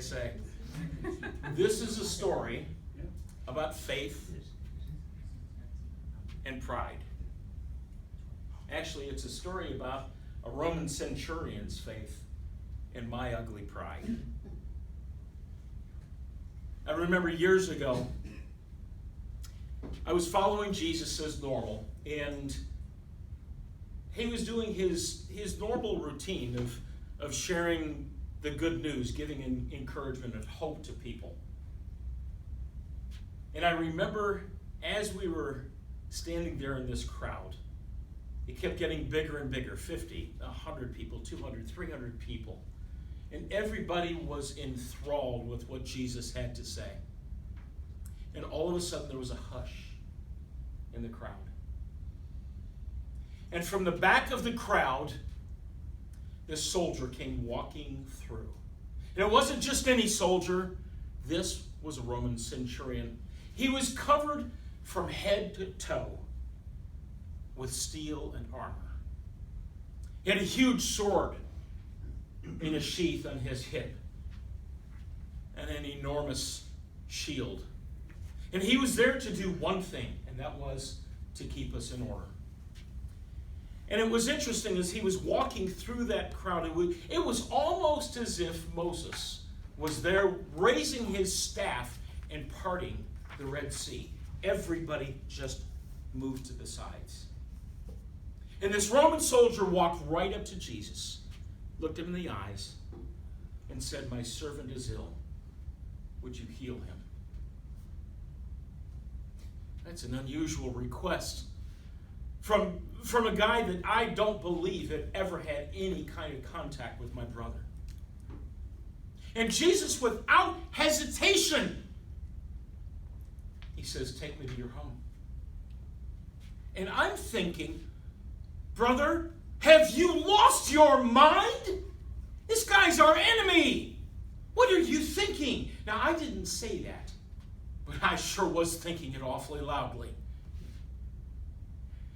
say. This is a story about faith and pride. Actually, it's a story about a Roman centurion's faith and my ugly pride. I remember years ago, I was following Jesus as normal, and he was doing his normal routine of sharing the good news, giving encouragement and hope to people. And I remember as we were standing there in this crowd, it kept getting bigger and bigger, 50, 100 people, 200, 300 people. And everybody was enthralled with what Jesus had to say. And all of a sudden there was a hush in the crowd. And from the back of the crowd, this soldier came walking through. And it wasn't just any soldier. This was a Roman centurion. He was covered from head to toe with steel and armor. He had a huge sword in a sheath on his hip and an enormous shield. And he was there to do one thing, and that was to keep us in order. And it was interesting as he was walking through that crowd, it was almost as if Moses was there raising his staff and parting the Red Sea. Everybody just moved to the sides. And this Roman soldier walked right up to Jesus, looked him in the eyes, and said, "My servant is ill. Would you heal him?" That's an unusual request from a guy that I don't believe had ever had any kind of contact with my brother. And Jesus, without hesitation, he says, "Take me to your home." And I'm thinking, brother, have you lost your mind? This guy's our enemy. What are you thinking? Now, I didn't say that, but I sure was thinking it awfully loudly.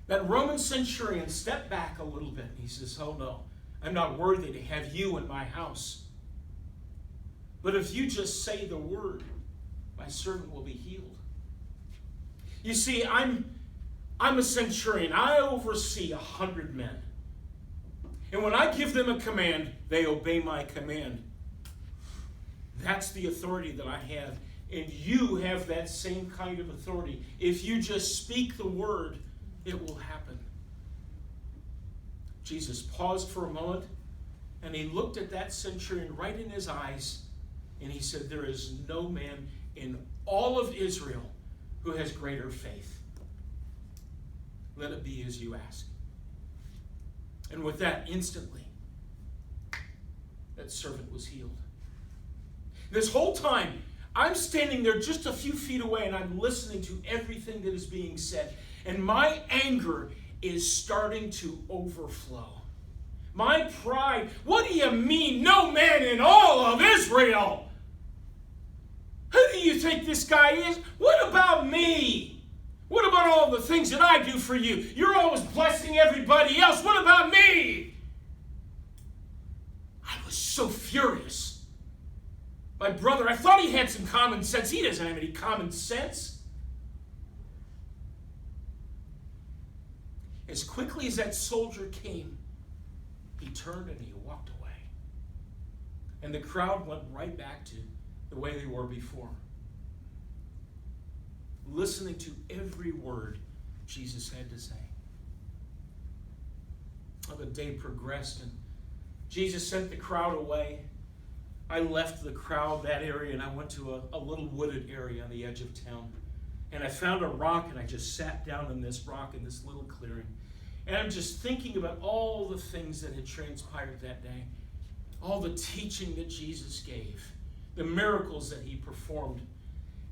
That Roman centurion stepped back a little bit and he says, "Oh no, I'm not worthy to have you in my house. But if you just say the word, my servant will be healed." You see, I'm a centurion. I oversee 100 men. And when I give them a command, they obey my command. That's the authority that I have. And you have that same kind of authority. If you just speak the word, it will happen. Jesus paused for a moment, and he looked at that centurion right in his eyes, and he said, "There is no man in all of Israel who has greater faith. Let it be as you ask." And with that, instantly, that servant was healed. This whole time, I'm standing there just a few feet away, and I'm listening to everything that is being said. And my anger is starting to overflow. My pride, what do you mean, no man in all of Israel? Who do you think this guy is? What about me? What about all the things that I do for you? You're always blessing everybody else. What about me? I was so furious. My brother, I thought he had some common sense. He doesn't have any common sense. As quickly as that soldier came, he turned and he walked away. And the crowd went right back to the way they were before, listening to every word Jesus had to say. Well, the day progressed, and Jesus sent the crowd away. I left the crowd, that area, and I went to a little wooded area on the edge of town. And I found a rock, and I just sat down on this rock in this little clearing. And I'm just thinking about all the things that had transpired that day, all the teaching that Jesus gave, the miracles that he performed.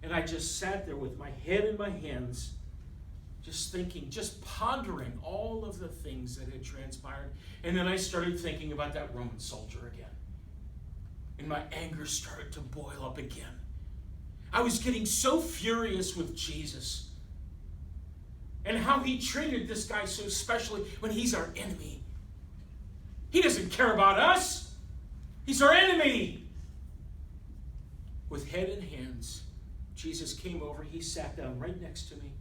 And I just sat there with my head in my hands, just thinking, just pondering all of the things that had transpired. And then I started thinking about that Roman soldier again. And my anger started to boil up again. I was getting so furious with Jesus and how he treated this guy so specially when he's our enemy. He doesn't care about us. He's our enemy. with head and hands, Jesus came over. He sat down right next to me.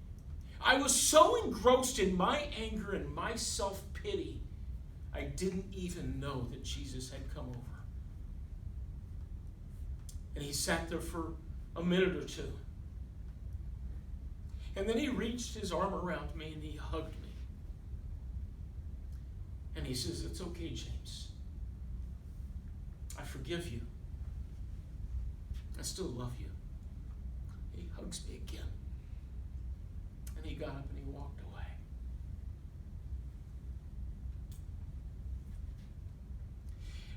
I was so engrossed in my anger and my self-pity, I didn't even know that Jesus had come over. And he sat there for a minute or two. And then he reached his arm around me and he hugged me. And he says, "It's okay, James. I forgive you. I still love you." He hugs me again. And he got up and he walked away.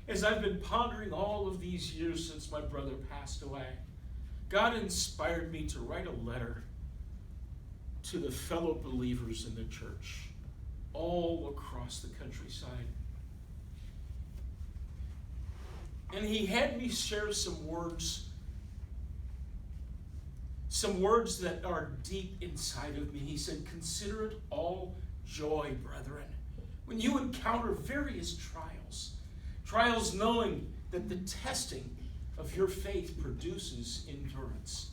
As I've been pondering all of these years since my brother passed away, God inspired me to write a letter to the fellow believers in the church all across the countryside. And he had me share some words that are deep inside of me. He said, "Consider it all joy, brethren, when you encounter various trials knowing that the testing of your faith produces endurance.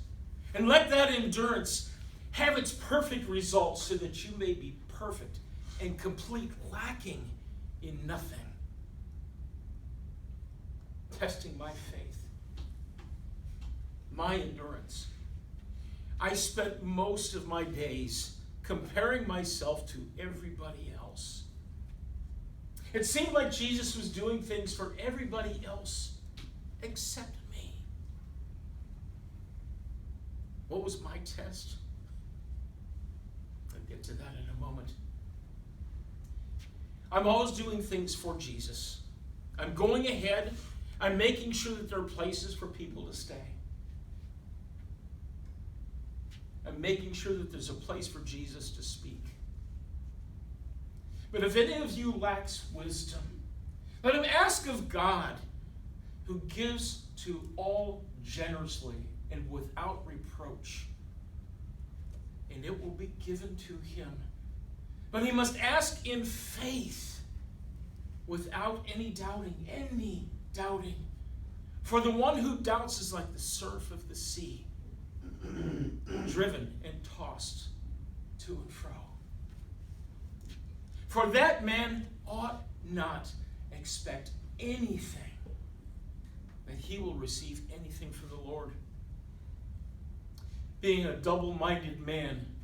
And let that endurance have its perfect results so that you may be perfect and complete, lacking in nothing." Testing my faith, my endurance. I spent most of my days comparing myself to everybody else. It seemed like Jesus was doing things for everybody else except me. What was my test? I'll get to that in a moment. I'm always doing things for Jesus. I'm going ahead. I'm making sure that there are places for people to stay. I'm making sure that there's a place for Jesus to speak. But if any of you lacks wisdom, let him ask of God, who gives to all generously and without reproach, and it will be given to him. But he must ask in faith, without any doubting. For the one who doubts is like the surf of the sea, driven and tossed to and fro. For that man ought not expect anything, that he will receive anything from the Lord. Being a double-minded man,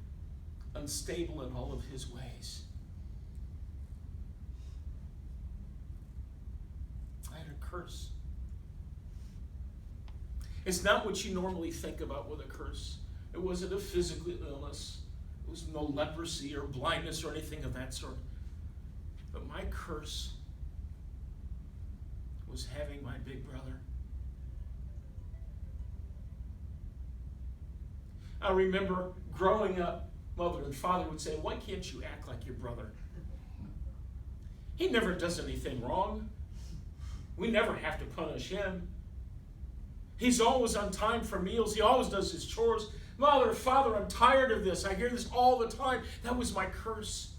unstable in all of his ways. I had a curse. It's not what you normally think about with a curse. It wasn't a physical illness. It was no leprosy or blindness or anything of that sort. But my curse was having my big brother. I remember growing up, mother and father would say, "Why can't you act like your brother? He never does anything wrong. We never have to punish him. He's always on time for meals. He always does his chores. Mother, father, I'm tired of this. I hear this all the time." That was my curse.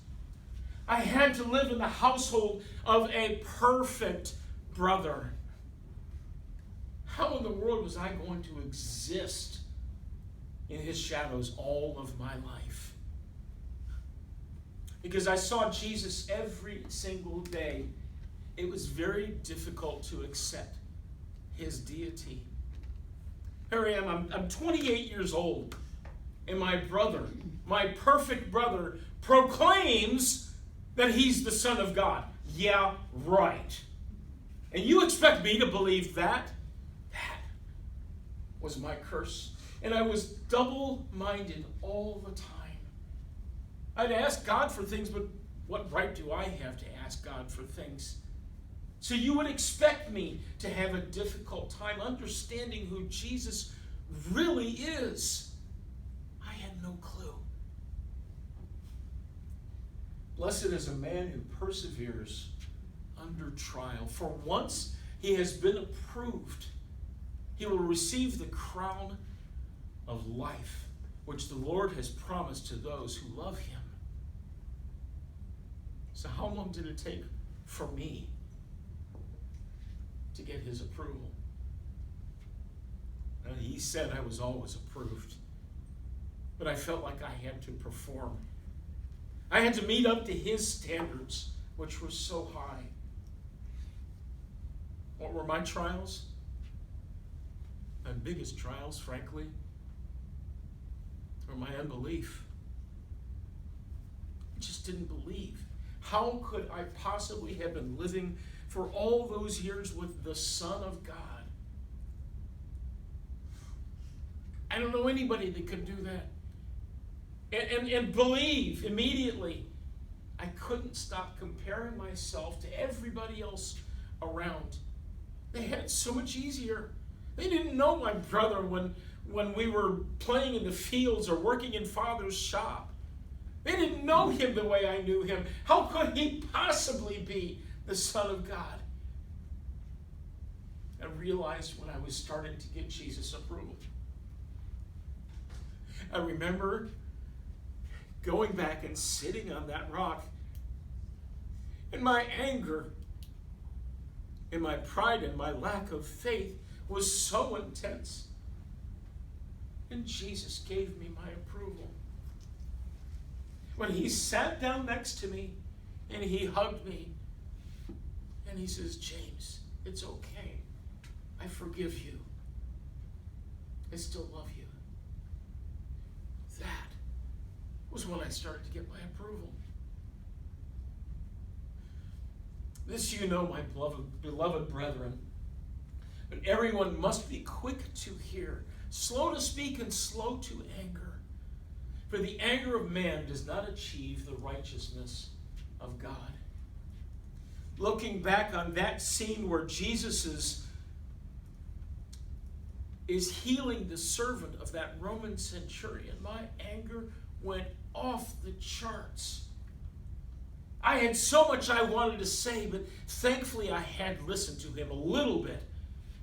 I had to live in the household of a perfect brother. How in the world was I going to exist in his shadows all of my life? Because I saw Jesus every single day. It was very difficult to accept his deity. Here I am, I'm 28 years old, and my brother, my perfect brother, proclaims that he's the Son of God. Yeah, right. And you expect me to believe that? That was my curse. And I was double-minded all the time. I'd ask God for things, but what right do I have to ask God for things? So you would expect me to have a difficult time understanding who Jesus really is. I had no clue. Blessed is a man who perseveres under trial. For once he has been approved, he will receive the crown of life, which the Lord has promised to those who love him. So how long did it take for me to get his approval? He said I was always approved. But I felt like I had to perform. I had to meet up to his standards, which were so high. What were my trials? My biggest trials, frankly, were my unbelief. I just didn't believe. How could I possibly have been living for all those years with the Son of God? I don't know anybody that could do that. And believe immediately. I couldn't stop comparing myself to everybody else around. They had it so much easier. They didn't know my brother when we were playing in the fields or working in Father's shop. They didn't know him the way I knew him. How could he possibly be the Son of God? I realized when I was starting to get Jesus' approval. I remember going back and sitting on that rock, and my anger and my pride and my lack of faith was so intense. And Jesus gave me my approval. When he sat down next to me and he hugged me and he says, "James, it's okay. I forgive you. I still love you." That was when I started to get my approval. This you know, my beloved brethren, but everyone must be quick to hear, slow to speak, and slow to anger. For the anger of man does not achieve the righteousness of God. Looking back on that scene where Jesus is healing the servant of that Roman centurion, my anger went off the charts. I had so much I wanted to say, but thankfully I had listened to him a little bit,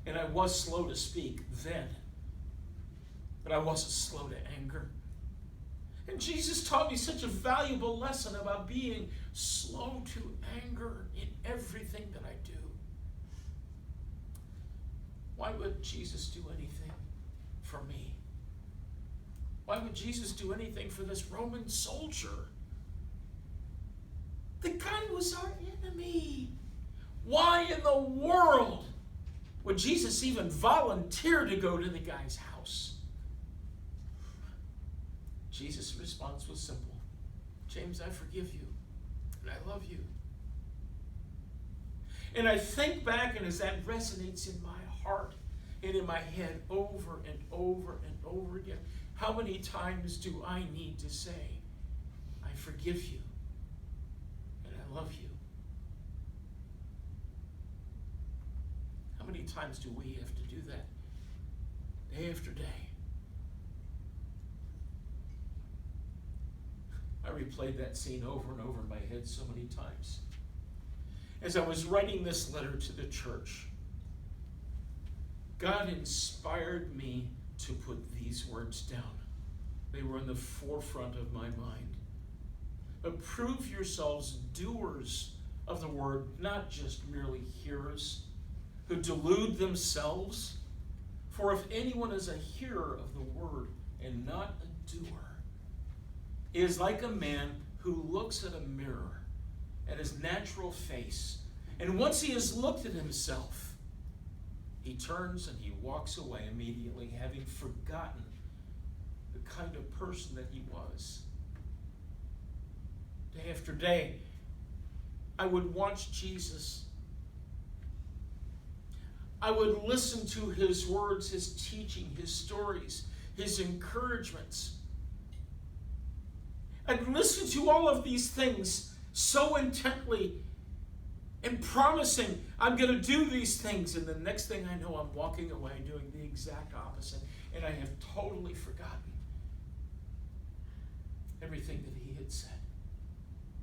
and I was slow to speak then. But I wasn't slow to anger. And Jesus taught me such a valuable lesson about being slow to anger in everything that I do. Why would Jesus do anything for me? Why would Jesus do anything for this Roman soldier? The guy was our enemy. Why in the world would Jesus even volunteer to go to the guy's house? Jesus' response was simple. "James, I forgive you, and I love you." And I think back, and as that resonates in my heart and in my head over and over and over again, how many times do I need to say, "I forgive you, and I love you"? How many times do we have to do that? Day after day. I replayed that scene over and over in my head so many times. As I was writing this letter to the church, God inspired me to put these words down. They were in the forefront of my mind. But prove yourselves doers of the word, not just merely hearers who delude themselves. For if anyone is a hearer of the word and not a doer, he is like a man who looks at a mirror, at his natural face, and once he has looked at himself, he turns and he walks away immediately, having forgotten the kind of person that he was. Day after day, I would watch Jesus. I would listen to his words, his teaching, his stories, his encouragements. I'd listen to all of these things so intently and promising I'm going to do these things. And the next thing I know, I'm walking away doing the exact opposite. And I have totally forgotten everything that he had said.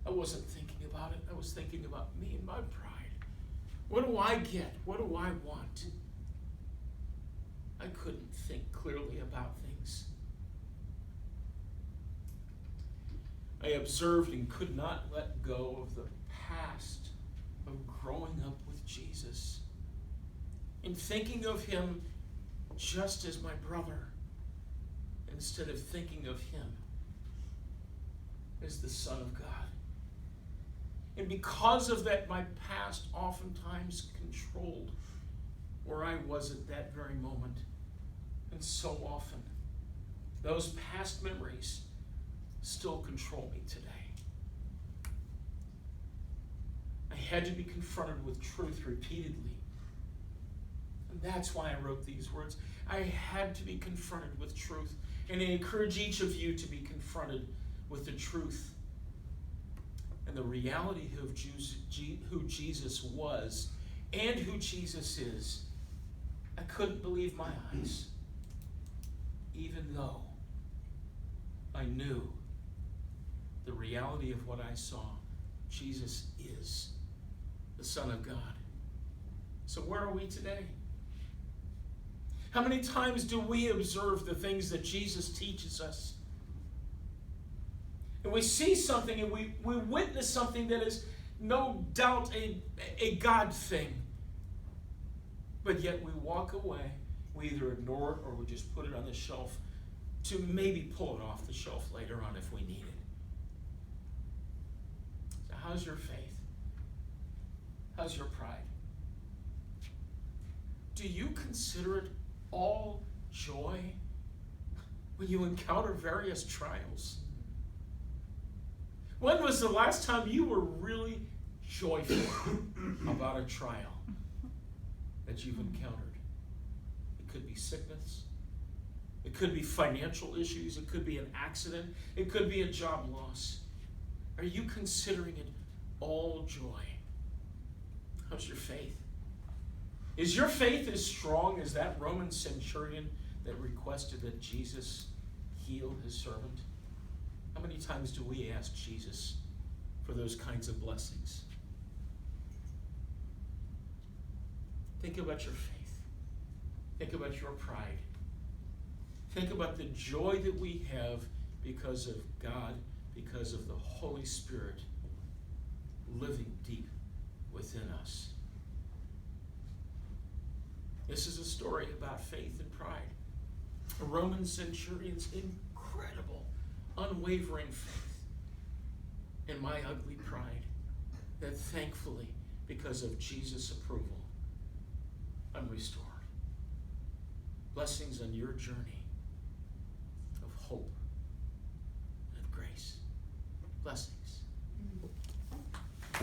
I wasn't thinking about it. I was thinking about me and my pride. What do I get? What do I want? I couldn't think clearly about things. I observed and could not let go of the past of growing up with Jesus. In thinking of him just as my brother, instead of thinking of him as the Son of God. And because of that, my past oftentimes controlled where I was at that very moment. And so often, those past memories still control me today. I had to be confronted with truth repeatedly. And that's why I wrote these words. I had to be confronted with truth. And I encourage each of you to be confronted with the truth and the reality of who Jesus was and who Jesus is. I couldn't believe my eyes, even though I knew the reality of what I saw. Jesus is the Son of God. So where are we today? How many times do we observe the things that Jesus teaches us? And we see something and we witness something that is no doubt a God thing. But yet we walk away, we either ignore it or we just put it on the shelf to maybe pull it off the shelf later on if we need it. So how's your faith? How's your pride? Do you consider it all joy when you encounter various trials? When was the last time you were really joyful about a trial that you've encountered? It could be sickness. It could be financial issues. It could be an accident. It could be a job loss. Are you considering it all joy? How's your faith? Is your faith as strong as that Roman centurion that requested that Jesus heal his servant? How many times do we ask Jesus for those kinds of blessings? Think about your faith. Think about your pride. Think about the joy that we have because of God, because of the Holy Spirit living deep within us. This is a story about faith and pride. A Roman centurion's incredible, unwavering faith and my ugly pride that thankfully, because of Jesus' approval, I'm restored. Blessings on your journey of hope and of grace. Blessings.